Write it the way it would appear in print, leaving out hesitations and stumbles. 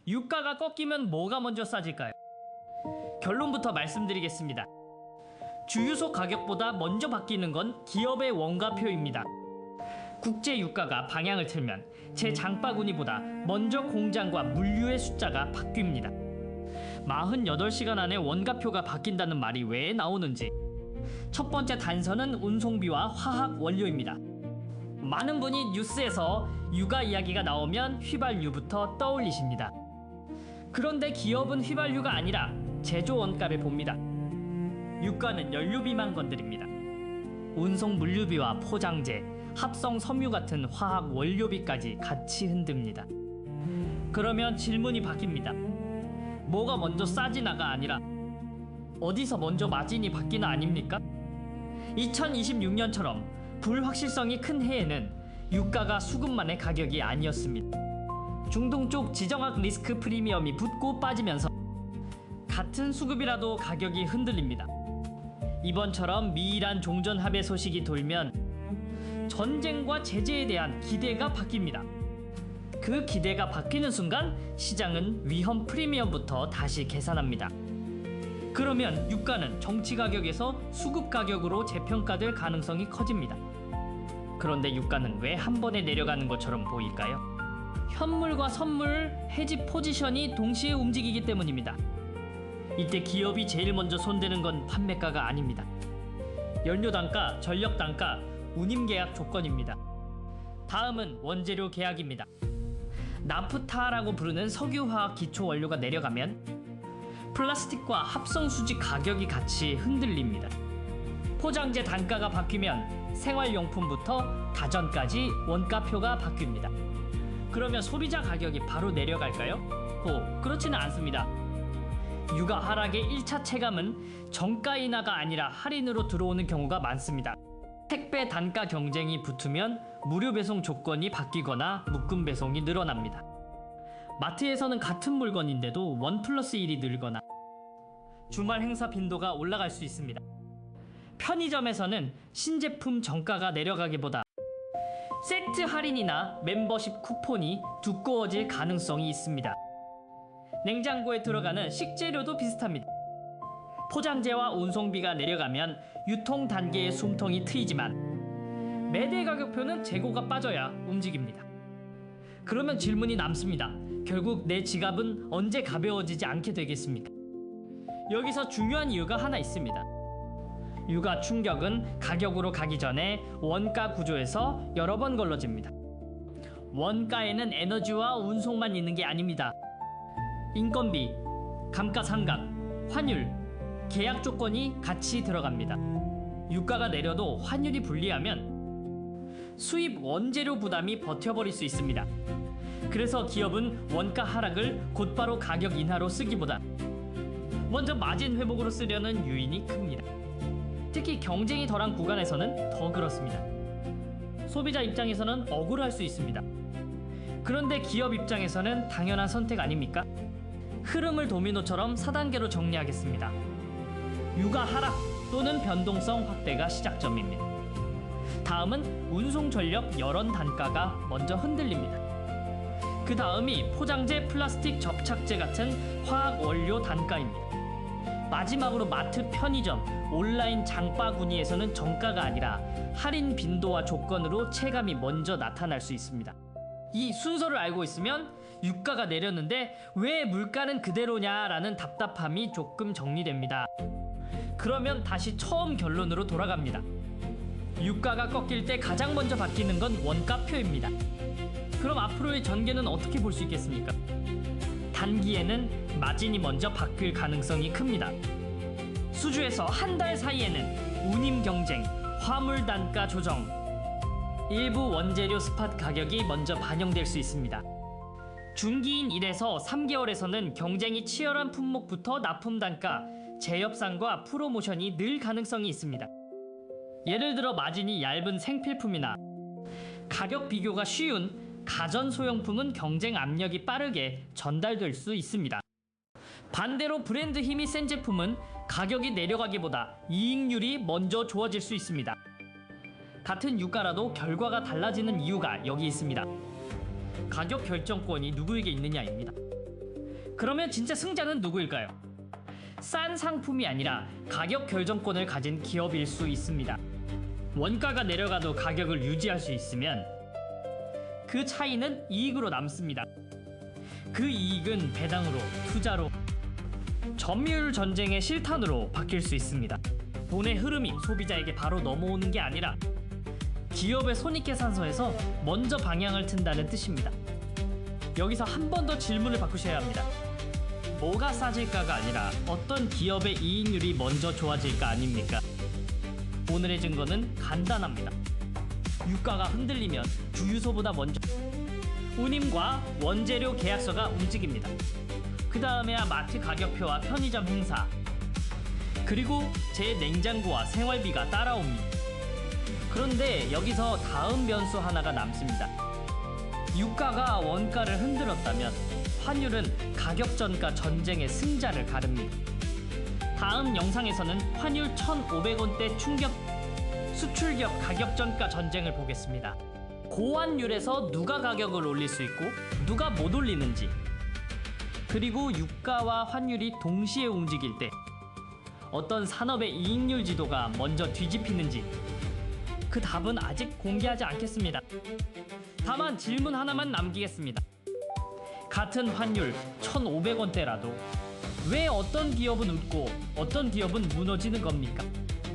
유가가 꺾이면 뭐가 먼저 싸질까요? 결론부터 말씀드리겠습니다. 주유소 가격보다 먼저 바뀌는 건 기업의 원가표입니다. 국제 유가가 방향을 틀면 제 장바구니보다 먼저 공장과 물류의 숫자가 바뀝니다. 48시간 안에 원가표가 바뀐다는 말이 왜 나오는지. 첫 번째 단서는 운송비와 화학 원료입니다. 많은 분이 뉴스에서 유가 이야기가 나오면 휘발유부터 떠올리십니다. 그런데 기업은 휘발유가 아니라 제조 원가를 봅니다. 유가는 연료비만 건드립니다. 운송 물류비와 포장재, 합성 섬유 같은 화학 원료비까지 같이 흔듭니다. 그러면 질문이 바뀝니다. 뭐가 먼저 싸지나가 아니라 어디서 먼저 마진이 바뀌나 아닙니까? 2026년처럼 불확실성이 큰 해에는 유가가 수급만의 가격이 아니었습니다. 중동 쪽 지정학 리스크 프리미엄이 붙고 빠지면서 같은 수급이라도 가격이 흔들립니다. 이번처럼 미이란 종전합의 소식이 돌면 전쟁과 제재에 대한 기대가 바뀝니다. 그 기대가 바뀌는 순간 시장은 위험 프리미엄부터 다시 계산합니다. 그러면 유가는 정치 가격에서 수급 가격으로 재평가될 가능성이 커집니다. 그런데 유가는 왜 한 번에 내려가는 것처럼 보일까요? 현물과 선물, 해지 포지션이 동시에 움직이기 때문입니다. 이때 기업이 제일 먼저 손대는 건 판매가가 아닙니다. 연료 단가, 전력 단가, 운임 계약 조건입니다. 다음은 원재료 계약입니다. 나프타라고 부르는 석유화학 기초 원료가 내려가면 플라스틱과 합성 수지 가격이 같이 흔들립니다. 포장재 단가가 바뀌면 생활용품부터 가전까지 원가표가 바뀝니다. 그러면 소비자 가격이 바로 내려갈까요? 그렇지는 않습니다. 유가 하락의 1차 체감은 정가 인하가 아니라 할인으로 들어오는 경우가 많습니다. 택배 단가 경쟁이 붙으면 무료 배송 조건이 바뀌거나 묶음 배송이 늘어납니다. 마트에서는 같은 물건인데도 1+1이 늘거나 주말 행사 빈도가 올라갈 수 있습니다. 편의점에서는 신제품 정가가 내려가기보다 세트 할인이나 멤버십 쿠폰이 두꺼워질 가능성이 있습니다. 냉장고에 들어가는 식재료도 비슷합니다. 포장재와 운송비가 내려가면 유통 단계의 숨통이 트이지만 매대 가격표는 재고가 빠져야 움직입니다. 그러면 질문이 남습니다. 결국 내 지갑은 언제 가벼워지지 않게 되겠습니까? 여기서 중요한 이유가 하나 있습니다. 유가 충격은 가격으로 가기 전에 원가 구조에서 여러 번 걸러집니다. 원가에는 에너지와 운송만 있는 게 아닙니다. 인건비, 감가상각, 환율, 계약 조건이 같이 들어갑니다. 유가가 내려도 환율이 불리하면 수입 원재료 부담이 버텨버릴 수 있습니다. 그래서 기업은 원가 하락을 곧바로 가격 인하로 쓰기보다 먼저 마진 회복으로 쓰려는 유인이 큽니다. 특히 경쟁이 덜한 구간에서는 더 그렇습니다. 소비자 입장에서는 억울할 수 있습니다. 그런데 기업 입장에서는 당연한 선택 아닙니까? 흐름을 도미노처럼 4단계로 정리하겠습니다. 유가 하락 또는 변동성 확대가 시작점입니다. 다음은 운송 전력 여론 단가가 먼저 흔들립니다. 그 다음이 포장재, 플라스틱, 접착제 같은 화학 원료 단가입니다. 마지막으로 마트, 편의점, 온라인 장바구니에서는 정가가 아니라 할인 빈도와 조건으로 체감이 먼저 나타날 수 있습니다. 이 순서를 알고 있으면 유가가 내렸는데 왜 물가는 그대로냐라는 답답함이 조금 정리됩니다. 그러면 다시 처음 결론으로 돌아갑니다. 유가가 꺾일 때 가장 먼저 바뀌는 건 원가표입니다. 그럼 앞으로의 전개는 어떻게 볼 수 있겠습니까? 단기에는 마진이 먼저 바뀔 가능성이 큽니다. 수주에서 한 달 사이에는 운임 경쟁, 화물 단가 조정, 일부 원재료 스팟 가격이 먼저 반영될 수 있습니다. 중기인 1에서 3개월에서는 경쟁이 치열한 품목부터 납품 단가, 재협상과 프로모션이 늘 가능성이 있습니다. 예를 들어 마진이 얇은 생필품이나 가격 비교가 쉬운 가전 소형품은 경쟁 압력이 빠르게 전달될 수 있습니다. 반대로 브랜드 힘이 센 제품은 가격이 내려가기보다 이익률이 먼저 좋아질 수 있습니다. 같은 유가라도 결과가 달라지는 이유가 여기 있습니다. 가격 결정권이 누구에게 있느냐입니다. 그러면 진짜 승자는 누구일까요? 싼 상품이 아니라 가격 결정권을 가진 기업일 수 있습니다. 원가가 내려가도 가격을 유지할 수 있으면 그 차이는 이익으로 남습니다. 그 이익은 배당으로, 투자로, 점유율 전쟁의 실탄으로 바뀔 수 있습니다. 돈의 흐름이 소비자에게 바로 넘어오는 게 아니라 기업의 손익계산서에서 먼저 방향을 튼다는 뜻입니다. 여기서 한 번 더 질문을 바꾸셔야 합니다. 뭐가 싸질까가 아니라 어떤 기업의 이익률이 먼저 좋아질까 아닙니까? 오늘의 증거는 간단합니다. 유가가 흔들리면 주유소보다 먼저 운임과 원재료 계약서가 움직입니다. 그 다음에야 마트 가격표와 편의점 행사, 그리고 제 냉장고와 생활비가 따라옵니다. 그런데 여기서 다음 변수 하나가 남습니다. 유가가 원가를 흔들었다면 환율은 가격 전가 전쟁의 승자를 가릅니다. 다음 영상에서는 환율 1,500원대 충격 수출기업 가격 전가 전쟁을 보겠습니다. 고환율에서 누가 가격을 올릴 수 있고 누가 못 올리는지, 그리고 유가와 환율이 동시에 움직일 때 어떤 산업의 이익률 지도가 먼저 뒤집히는지, 그 답은 아직 공개하지 않겠습니다. 다만 질문 하나만 남기겠습니다. 같은 환율 1,500원대라도 왜 어떤 기업은 웃고 어떤 기업은 무너지는 겁니까?